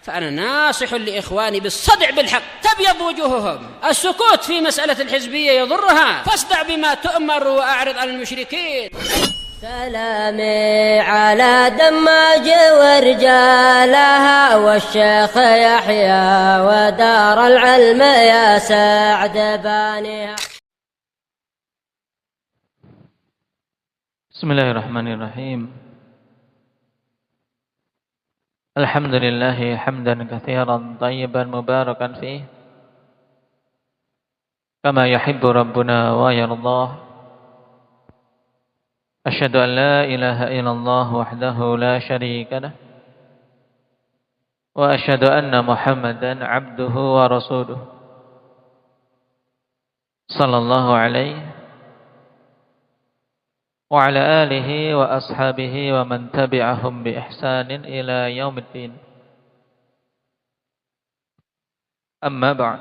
فأنا ناصح لإخواني بالصدع بالحق تبيض وجوههم. السكوت في مسألة الحزبية يضرها، فاصدع بما تؤمر وأعرض عن المشركين. سلامي على دماج ورجالها والشيخ يحيى ودار العلم يا سعد بانيها. بسم الله الرحمن الرحيم. الحمد لله حمدا كثيرا طيبا مباركا فيه كما يحب ربنا ويرضاه. أشهد أن لا إله إلا الله وحده لا شريك له وأشهد أن محمدا عبده ورسوله صلى الله عليه وعلى آله وأصحابه ومن تبعهم بإحسان إلى يوم الدين. أما بعد.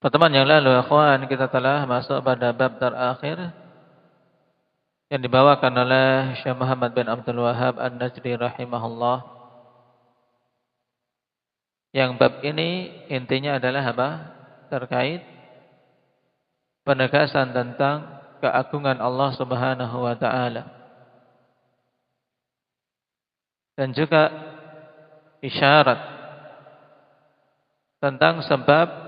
Pertemuan yang lalu, akhwan, kita telah masuk pada bab terakhir yang dibawakan oleh Syekh Muhammad bin Abdul Wahhab An-Najdi rahimahullah. Yang bab ini intinya adalah apa? Terkait penegasan tentang keagungan Allah Subhanahu wa taala. Dan juga isyarat tentang sebab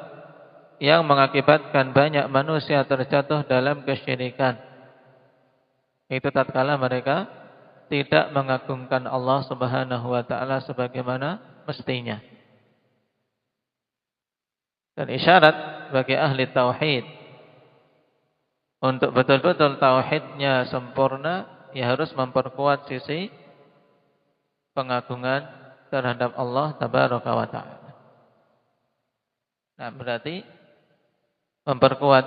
yang mengakibatkan banyak manusia terjatuh dalam kesyirikan. Itu tatkala mereka tidak mengagungkan Allah Subhanahu wa taala sebagaimana mestinya. Dan isyarat bagi ahli tauhid untuk betul-betul tauhidnya sempurna, ya harus memperkuat sisi pengagungan terhadap Allah Tabaraka wa taala. Nah, berarti memperkuat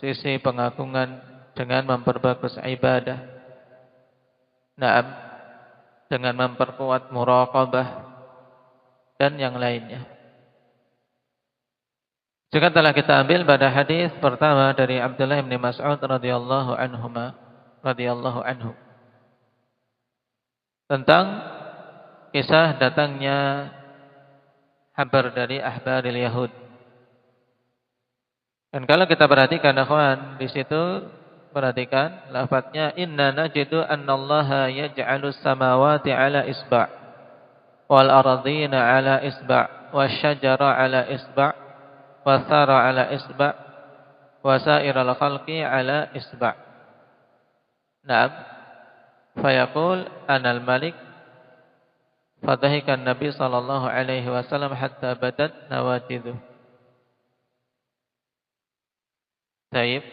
sisi pengagungan dengan memperbagus ibadah. Naam, dengan memperkuat muraqabah dan yang lainnya. Juga telah kita ambil pada hadis pertama dari Abdullah bin Mas'ud radhiyallahu anhu tentang kisah datangnya habar dari ahbaril Yahud. Dan kalau kita perhatikan, akhwan, di situ perhatikan lafadznya, inna najidu annallaha yaj'alus samawati ala isba' wal ardina ala isba' wasyajara ala isba' wathara ala isba' wasairal khalqi ala isba'. Naam, fayaqul anal malik, fadahikan Nabi sallallahu alaihi wasallam hatta badat nawatiduh. Taib.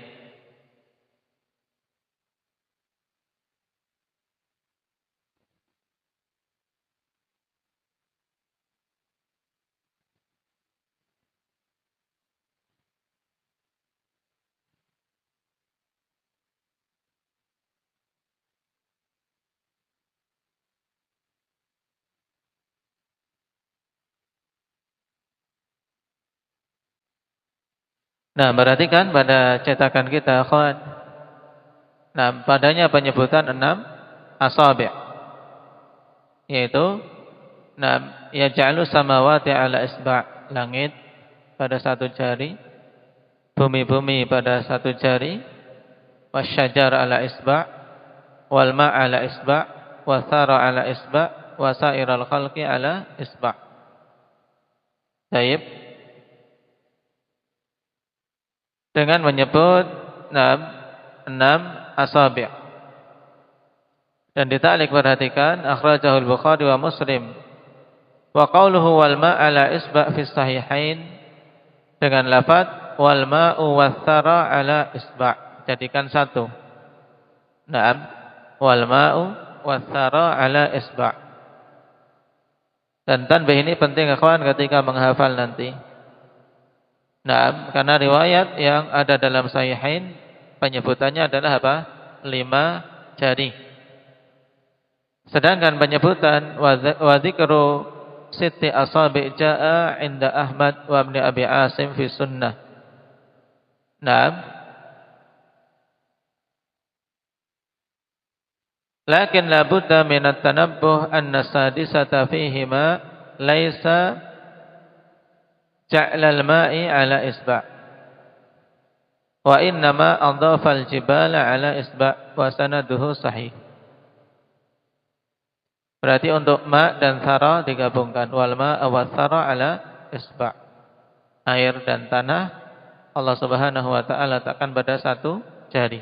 Nah, perhatikan pada cetakan kita, akhwan. Nah, padanya penyebutan 6 asabi', yaitu yaj'alu samawati ala isba', langit pada satu jari, bumi-bumi pada satu jari, wasyajar ala isba', wal ma' ala isba', wathara ala isba', wasairal khalqi ala isba'. Baik. Dengan menyebut 6 asabi'. Dan ditalik, perhatikan, akhrajahul Bukhari wa Muslim. Wa qawluhu wal ma'ala isba' fi sahihain, dengan lafaz wal ma'u wathara ala isba', jadikan satu. Naam, wal ma'u wathara ala isba'. Dan tanbih ini penting, akhwan, ketika menghafal nanti. Nah, karena riwayat yang ada dalam sahihain penyebutannya adalah apa? 5 jari. Sedangkan penyebutan wa dzikru sitti asabi' jaa 'inda Ahmad wa Ibnu Abi Asim fi sunnah. Nah, Lakin la budda min at-tanabbuh anna sadisata fihima laisa ja'la al-ma'i ala isba' wa innama adhafa al-jibala ala isba' wa sanaduhu sahih. Berarti untuk ma dan thara digabungkan, wal ma'a wa thara ala isba'. Air dan tanah Allah Subhanahu wa taala letakkan pada satu jari.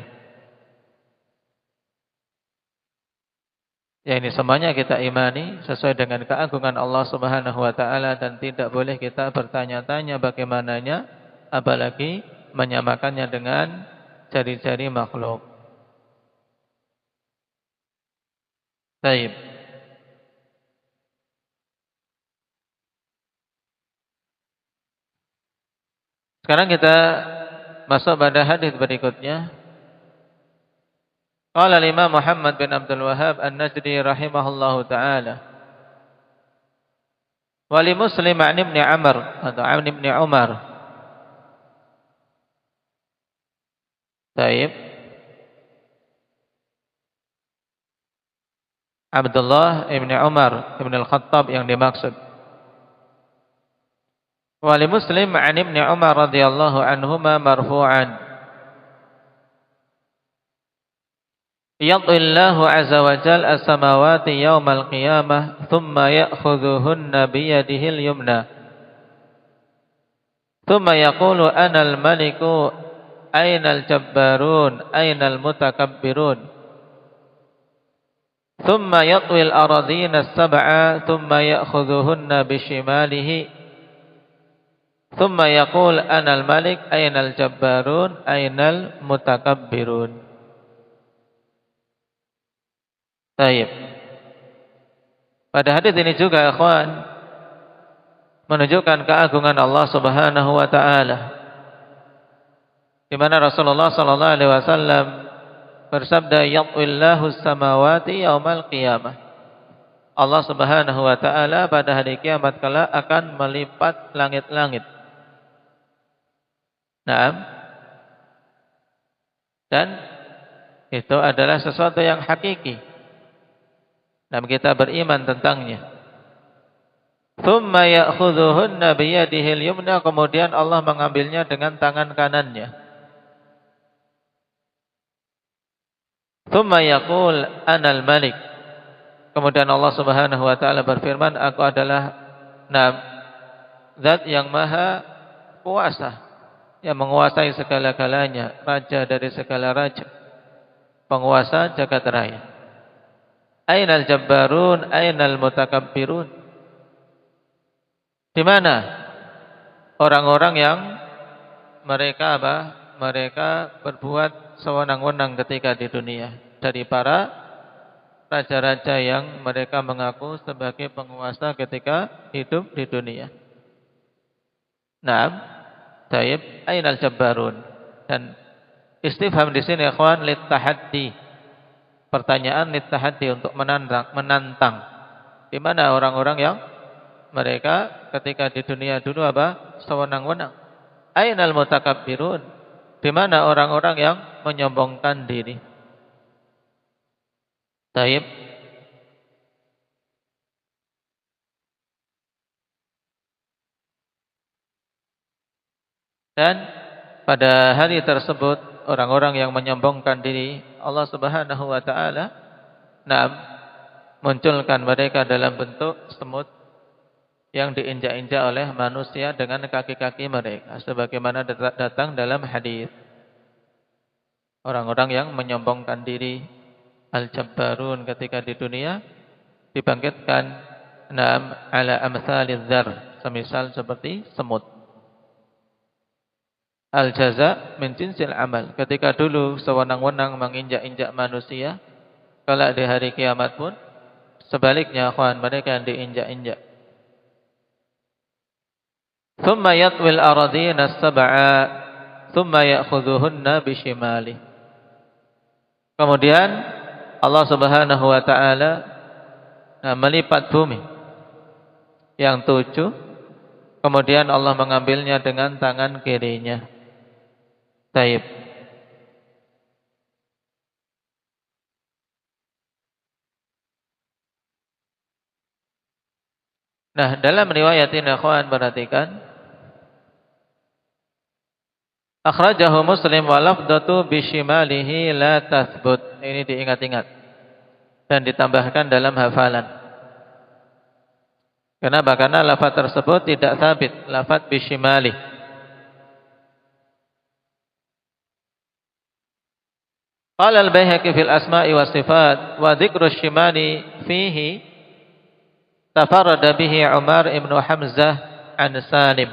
Ya, ini semuanya kita imani sesuai dengan keagungan Allah Subhanahu wa taala dan tidak boleh kita bertanya-tanya bagaimananya, apalagi menyamakannya dengan jari-jari makhluk. Baik. Sekarang kita masuk pada hadis berikutnya. Qala al-Imam Muhammad bin Abdul Wahhab An-Najdi rahimahullahu taala. Wa li Muslim an Ibn Amr atau an Ibn Umar. Baik. Abdullah Ibn Umar Ibn Al-Khattab yang dimaksud. Wa li Muslim an Ibn Umar radhiyallahu anhuma marfu'an. Yadhillahu azza wa jalla as-samawati yawmal qiyamah thumma ya'khudhuhunna biyadihil yumna thumma yaqulu ana al-maliku ayna al-jabbarun ayna al-mutakabbirun thumma yatwi al-aradhina as-sab'a thumma ya'khudhuhunna bishimalihi thumma yaqul ana al-malik ayna al-jabbarun ayna al-mutakabbirun. Baik. Pada hadis ini juga ikhwan menunjukkan keagungan Allah Subhanahu wa taala. Di mana Rasulullah sallallahu alaihi wasallam bersabda yaqillahu samawati yaumal qiyamah. Allah Subhanahu wa taala pada hari kiamat kala akan melipat langit-langit. Naam. Dan itu adalah sesuatu yang hakiki. Dan kita beriman tentangnya. Tsumma ya'khudhuhunna biyadihil yumna, kemudian Allah mengambilnya dengan tangan kanannya. Tsumma yaqul anal malik. Kemudian Allah Subhanahu wa taala berfirman, aku adalah zat yang maha kuasa, yang menguasai segala-galanya, raja dari segala raja, penguasa jagat raya. Ainal jabbarun, ainal mutakabbirun. Di mana orang-orang yang mereka Mereka berbuat sewenang-wenang ketika di dunia, dari para raja-raja yang mereka mengaku sebagai penguasa ketika hidup di dunia. Naam, taib, ainal jabbarun. Dan istifham di sini ikhwan lit tahaddi. Pertanyaan litahaddi, untuk menantang. Di mana orang-orang yang mereka ketika di dunia dulu sewenang-wenang. Ainal mutakabbirun. Di mana orang-orang yang menyombongkan diri. Taib. Dan pada hari tersebut orang-orang yang menyombongkan diri, Allah Subhanahu wa taala munculkan mereka dalam bentuk semut yang diinjak-injak oleh manusia dengan kaki-kaki mereka, sebagaimana datang dalam hadis. Orang-orang yang menyombongkan diri, al-jabbarun, ketika di dunia dibangkitkan ala amsaliz dzar, semisal seperti semut. Al-jaza min jinsil amal. Ketika dulu sewenang-wenang menginjak-injak manusia, kelak di hari kiamat pun sebaliknya, akhwan, mereka yang diinjak-injak. Thumma yatwil aradhina as-sab'a thumma ya'khudhuhunna bishimali. Kemudian Allah Subhanahu wa taala melipat bumi yang 7, kemudian Allah mengambilnya dengan tangan kirinya. Taib. Nah, dalam riwayat ini akhwan perhatikan, akhrajahu Muslim wa lafdatu bishimalihi la tathbut. Ini diingat-ingat dan ditambahkan dalam hafalan. Kenapa? Karena lafaz tersebut tidak sabit, lafaz bishimali. Qala al-Baihaqi fil asma'i was sifat wa dzikru shimali fihi tafarrada bihi Umar ibn Hamzah an Salim.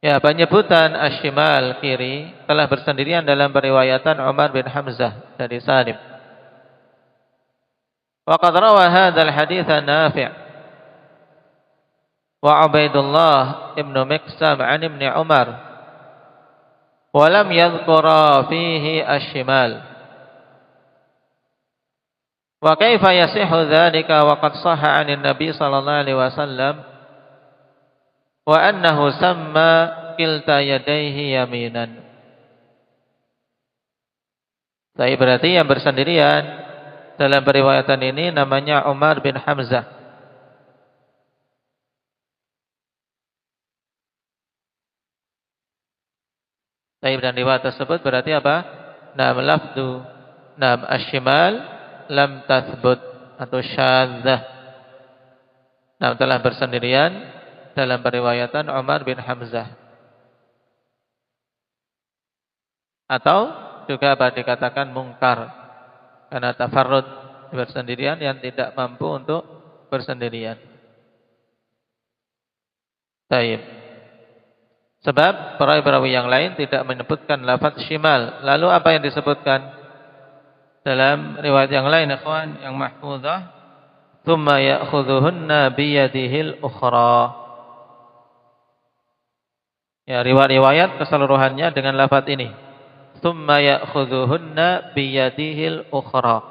Ya, penyebutan asy-syimal kiri telah bersendirian dalam periwayatan Umar bin Hamzah dari Salim. Wa qad rawa hadzal hadits Nafi' wa Ubaidullah ibn Miqsam an ibn Umar wa lam yadhkura fihi asy-syimal. Wa kaifa yasihhu dzalika wa qad shahha 'anil Nabi sallallahu alaihi wasallam wa annahu samma kilta yadayhi yaminan. Tapi berarti yang bersendirian dalam periwayatan ini namanya Umar bin Hamzah. Tapi dan riwayat tersebut berarti apa? Nam lafdu nam asy-syimal lam tathbut atau syadzah. Nah, telah bersendirian dalam periwayatan Umar bin Hamzah. Atau juga apa dikatakan mungkar karena tafarrud bersendirian yang tidak mampu untuk bersendirian. Baik. Sebab perawi-perawi yang lain tidak menyebutkan lafaz syimal. Lalu apa yang disebutkan dalam riwayat yang lain ikhwan yang mahfuzah? Tsumma ya'khudhuhunna biyadihil ukhra. Ya, riwayat keseluruhannya dengan lafaz ini. Tsumma ya'khudhuhunna biyadihil ukhra.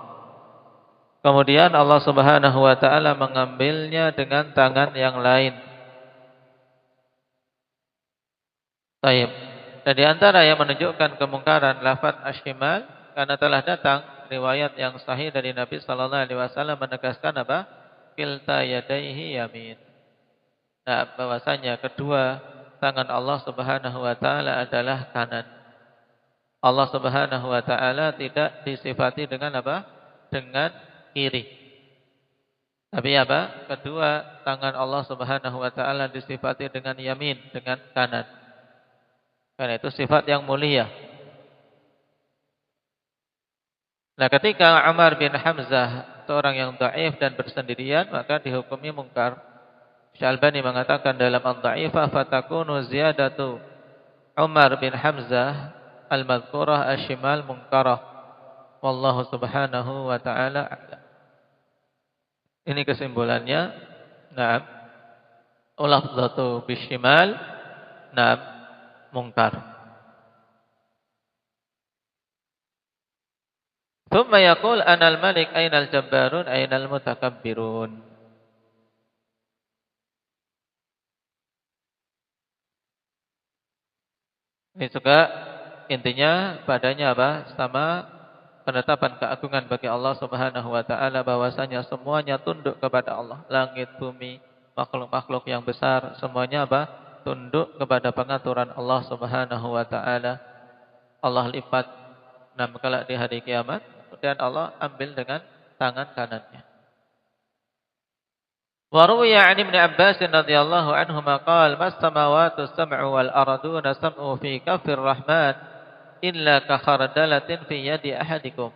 Kemudian Allah Subhanahu wa taala mengambilnya dengan tangan yang lain. Baik. Dan di antara yang menunjukkan kemungkaran lafaz asy-syimal karena telah datang riwayat yang sahih dari Nabi sallallahu alaihi wasallam menegaskan apa? Kilta yadaihi yamin. Nah, bahwasanya kedua tangan Allah Subhanahu wa taala adalah kanan. Allah Subhanahu wa taala tidak disifati dengan apa? Dengan kiri. Tapi apa? Kedua tangan Allah Subhanahu wa taala disifati dengan yamin, dengan kanan. Karena itu sifat yang mulia. Nah, ketika Umar bin Hamzah seorang yang dhaif dan bersendirian, maka dihukumi mungkar. Syalbani mengatakan dalam Ad-Dha'ifah fatakunu ziyadatu Umar bin Hamzah al-madhkurah asy-syimal munkarah. Wallahu subhanahu wa ta'ala a'lam. Ini kesimpulannya. Naam. Lafdzatu bisyimal. Naam. Mungkar. Thumma yaqul anal malik ainal jabbarun ainal mutakabbirun. Ini juga intinya padanya apa? Sama penetapan keagungan bagi Allah Subhanahu wa taala bahwasanya semuanya tunduk kepada Allah. Langit, bumi, makhluk-makhluk yang besar semuanya apa? Tunduk kepada pengaturan Allah Subhanahu wa taala. Allah lipat 6 kali di hari kiamat dan Allah ambil dengan tangan kanannya. Wa ruwiya 'an Ibnu Abbas radhiyallahu anhuma qala mas samawati sam'u wal arduna sam'u fi kaffir rahman illa ka khardalatin fi yadi ahadikum.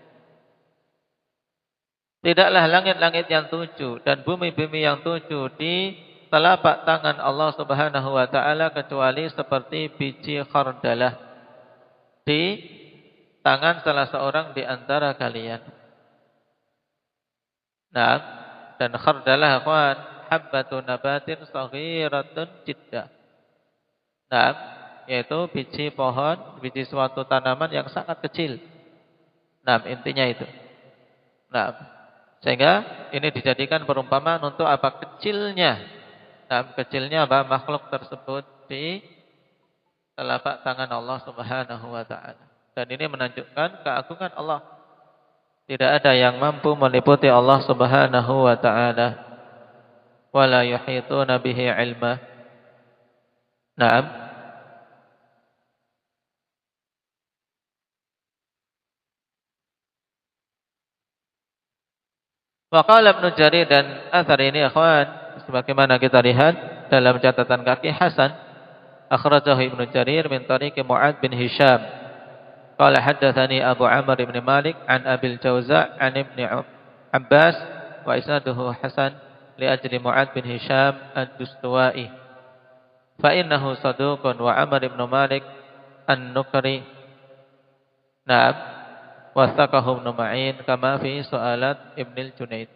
Tidaklah langit-langit yang 7 dan bumi-bumi yang 7 di telapak tangan Allah Subhanahu wa taala kecuali seperti biji khardalah di tangan salah seorang di antara kalian. Nah, dan khardalah akhwan habbatun nabatin saghiratun jiddah. Nah, yaitu biji pohon, biji suatu tanaman yang sangat kecil. Nah, intinya itu. Nah, sehingga ini dijadikan perumpamaan untuk apa? Kecilnya apa makhluk tersebut di telapak tangan Allah Subhanahu wa taala. Dan ini menunjukkan keagungan Allah. Tidak ada yang mampu meliputi Allah Subhanahu wa taala. wa la yuhituna bihi ilma. Naam. Wa qala Ibnu Jarir, dan athar ini ikhwan sebagaimana kita lihat dalam catatan kaki hasan, akhrajahu Ibnu Jarir min tariqi Mu'ad bin Hisham qala haddatsani Abu Amr bin Malik an Abil Jauza an Ibnu Abbas wa isnaduhu hasan li ajli Mu'ad bin Hisham ad-Dustuwai fa innahu saduqun wa Amr bin Malik an-Nukri na'am wathaqahu Ibnu Ma'in kama fi su'alat Ibnu al-Junaid.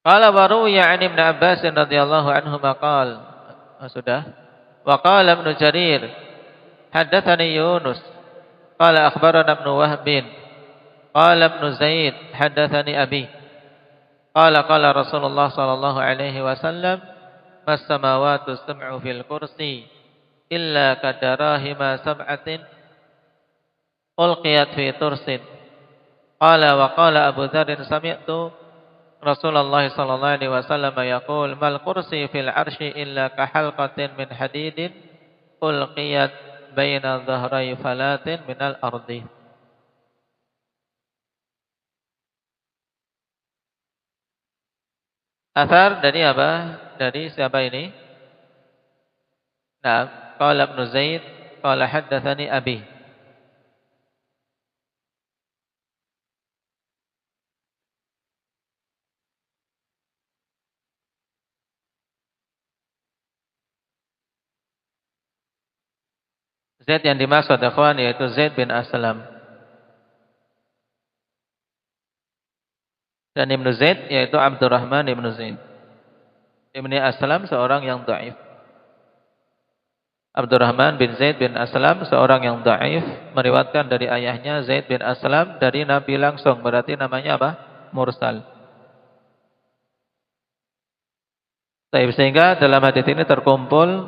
Qala wa ruwiya 'an Ibnu Abbas radhiyallahu anhu maqal. Sudah. Wa qala Ibnu Jarir haddatsani Yunus qala akhbarana Ibnu Wahb qala Ibnu Zaid haddatsani abi qala qala Rasulullah sallallahu alaihi wasallam mas samawati sab'u fil kursi illa kadarahima sab'atin ulqiyat fi tursin. Qala wa qala Abu Dzar sami'tu Rasulullah sallallahu alaihi wasallam yaqul mal kursi fil arsy illa ka halqatin min hadidin ulqiyat baina dhahrai falatin minal ardi. Athar dari apa? Dari siapa ini? Nah, qala Ibnu Zaid qala haddatsani abi. Zaid yang dimaksud ikhwan yaitu Zaid bin Aslam. Dan Ibnu Zaid yaitu Abdurrahman Ibnu Zaid. Ibnu Aslam seorang yang dhaif. Abdurrahman bin Zaid bin Aslam seorang yang dhaif meriwayatkan dari ayahnya Zaid bin Aslam dari Nabi langsung, berarti namanya apa? Mursal. Sehingga dalam hadis ini terkumpul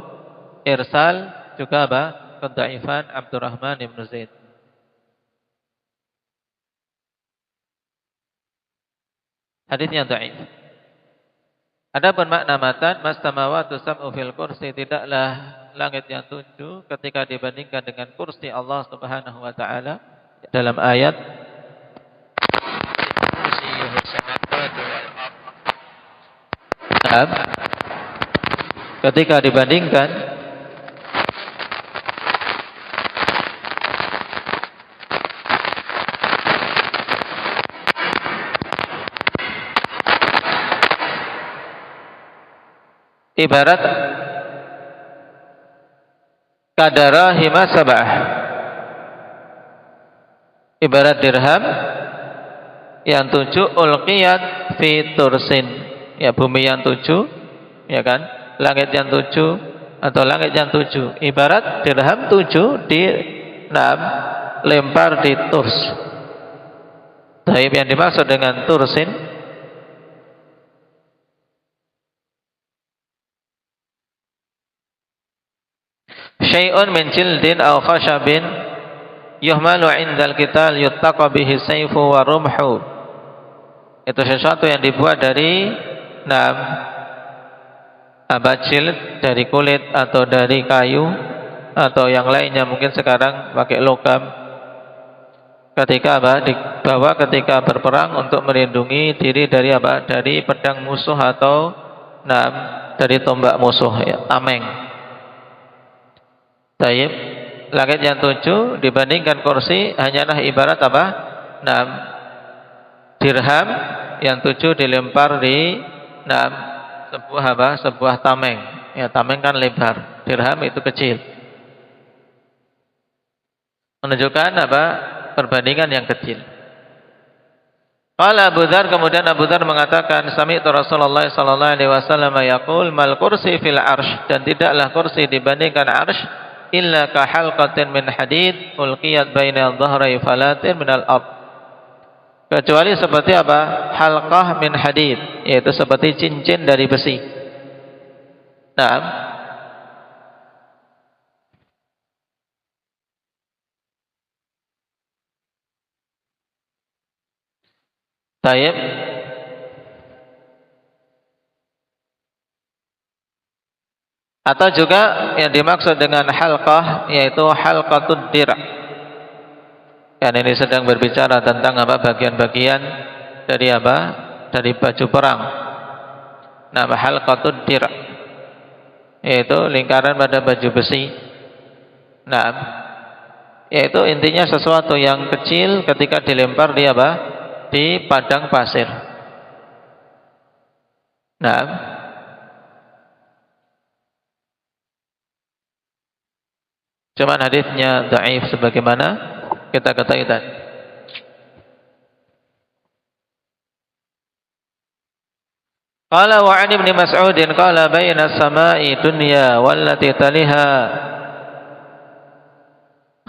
irsal juga apa? Kedhaifan Abdurrahman bin Zaid. Hadisnya dhaif. Adapun makna matan mastamawatu sab'u fil kursi, tidaklah langit yang 7 ketika dibandingkan dengan kursi Allah Subhanahu wa taala dalam ayat ketika dibandingkan ibarat kadarahima sab'ah, ibarat dirham yang 7 ulqiyat fi tursin, ya bumi yang 7, ya kan, langit yang 7 atau langit yang 7 ibarat dirham 7 di lempar di turs. Taib yang dimaksud dengan tursin syai'un min jildin aw khashabin yuhmalu 'indal qital yuttaqa bihi sayfu wa rumhu. Itu sesuatu yang dibuat dari jild, dari kulit atau dari kayu atau yang lainnya, mungkin sekarang pakai logam. Ketika dibawa ketika berperang untuk melindungi diri dari dari pedang musuh atau dari tombak musuh, ya, tameng. Taib, langit yang 7 dibandingkan kursi hanyalah ibarat dirham yang 7 dilempar di sebuah tameng. Ya, tameng kan lebar, dirham itu kecil. Menunjukkan perbandingan yang kecil. Qala Abu Dzar, kemudian Abu Dzar mengatakan sami'tu Rasulullah sallallahu alaihi wasallam yaqul mal kursi fil arsy, dan tidaklah kursi dibandingkan arsy illa ka halqatin min hadid ulqiyat baina dhahrai falatin minal ard, kecuali seperti halqah min hadid, yaitu seperti cincin dari besi. Taib. Atau juga yang dimaksud dengan halqah yaitu halqatud dir'. Kan ini sedang berbicara tentang apa? Bagian-bagian dari apa? Dari baju perang. Nama halqatud dir', yaitu lingkaran pada baju besi. Nah, yaitu intinya sesuatu yang kecil ketika dilempar di apa? Di padang pasir. Nah, cuman hadisnya dhaif sebagaimana kita ketahui tadi. Qala wa 'an Ibnu Mas'ud qala baina as-sama'i dunya wallati taliha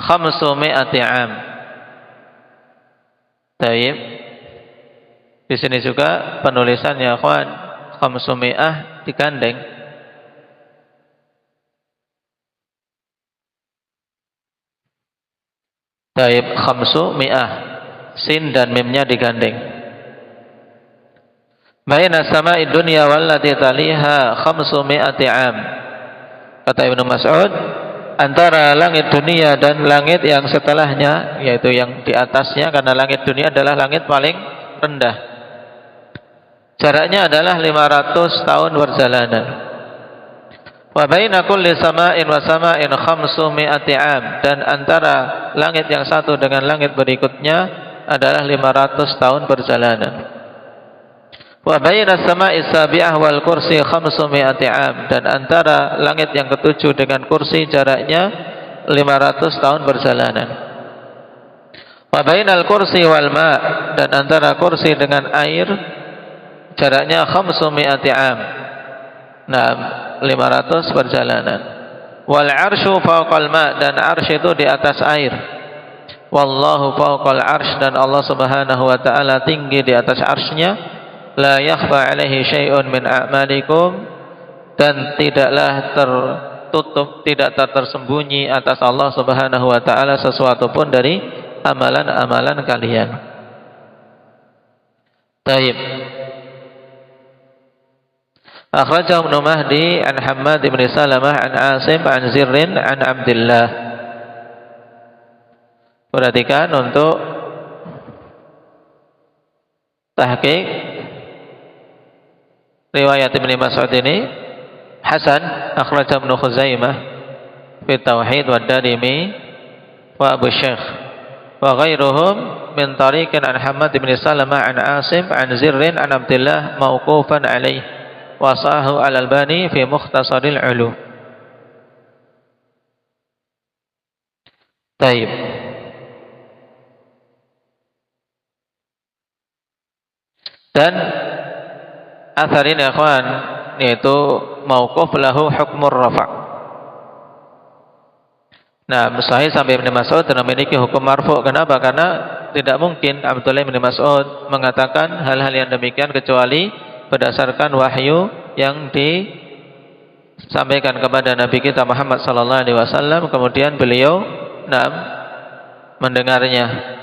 500 'am. Taib. Di sini juga penulisannya akhwan 500 digandeng. Taib 500, sin dan mimnya digandeng. Baina sama'i dunya wallati taliha 500 'am. Kata Ibnu Mas'ud, antara langit dunia dan langit yang setelahnya, yaitu yang di atasnya, karena langit dunia adalah langit paling rendah, jaraknya adalah 500 tahun perjalanan. Wa baina kulli sama'in wa sama'in 500 'am, dan antara langit yang satu dengan langit berikutnya adalah 500 tahun perjalanan. Wa baina as-sama'i sabi'ah wal kursi 500 'am, dan antara langit yang ketujuh dengan kursi jaraknya 500 tahun perjalanan. Wa bainal kursi wal ma', dan antara kursi dengan air jaraknya 500 'am. Nah, 500 perjalanan. Wal 'arsyu fawqal ma', dan 'arsy itu di atas air. Wallahu fawqal 'arsy, dan Allah Subhanahu wa taala tinggi di atas 'arsy-Nya. La yakhfa 'alaihi syai'un min a'malikum, dan tidaklah tertutup, tidak tersembunyi atas Allah Subhanahu wa taala sesuatu pun dari amalan-amalan kalian. Taib. Akhrajahu Ibnu Mahdi an Hammad bin Salamah an Asim an Zirrin an Abdillah. Perhatikan untuk tahqiq riwayat Ibnu Mas'ud ini hasan, akhraj Ibnu Khuzaimah fi Tauhid wa Darimi wa Abu Syekh wa ghairuhum min tariqin an Hammad bin Salamah an Asim an Zirrin an Abdillah mauqufan alaihi wa sahahu al-Albani fi Mukhtasaril Ulum. Taib. Dan athar ini akhwan, yaitu mauquf lahu hukmur rafa'. Nah, sahih sampai Ibnu Mas'ud dan memiliki hukum marfu'. Kenapa? Karena tidak mungkin Abdullah bin Mas'ud mengatakan hal-hal yang demikian kecuali berdasarkan wahyu yang disampaikan kepada Nabi kita Muhammad sallallahu alaihi wasallam, kemudian beliau mendengarnya.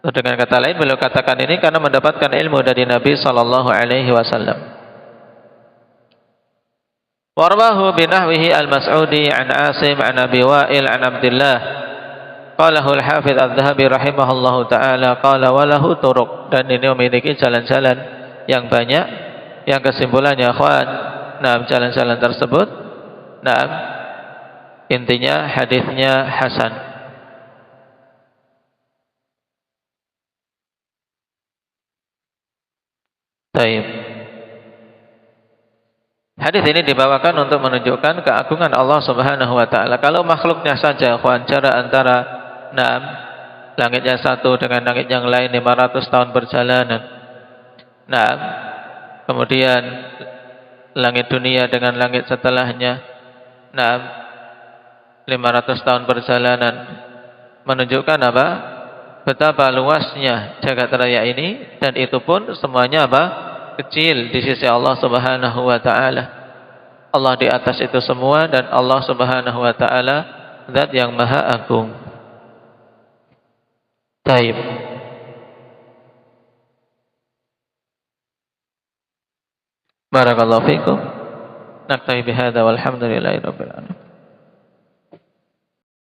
Dengan kata lain, beliau katakan ini karena mendapatkan ilmu dari Nabi sallallahu alaihi wasallam. Warwahu binahwihi al-Mas'udi an Asim an Abi Wa'il an Abdillah. Qalahu al-Hafidz Adz-Dzahabi rahimahullahu taala qala wa lahu turuq, dan ini memiliki jalan-jalan yang banyak, yang kesimpulannya akhwan, jalan-jalan tersebut intinya hadisnya hasan. Taib. Hadis ini dibawakan untuk menunjukkan keagungan Allah Subhanahu wa taala. Kalau makhluknya saja akhwan, jarak antara langit yang satu dengan langit yang lain 500 tahun perjalanan. Kemudian langit dunia dengan langit setelahnya 500 tahun perjalanan, menunjukkan apa? Betapa luasnya jagat raya ini, dan itu pun semuanya apa? Kecil di sisi Allah Subhanahu wa taala. Allah di atas itu semua, dan Allah Subhanahu wa taala zat yang maha agung. Taib. Barakallahu fikum. Naktafi bihadza walhamdulillahi rabbil alamin.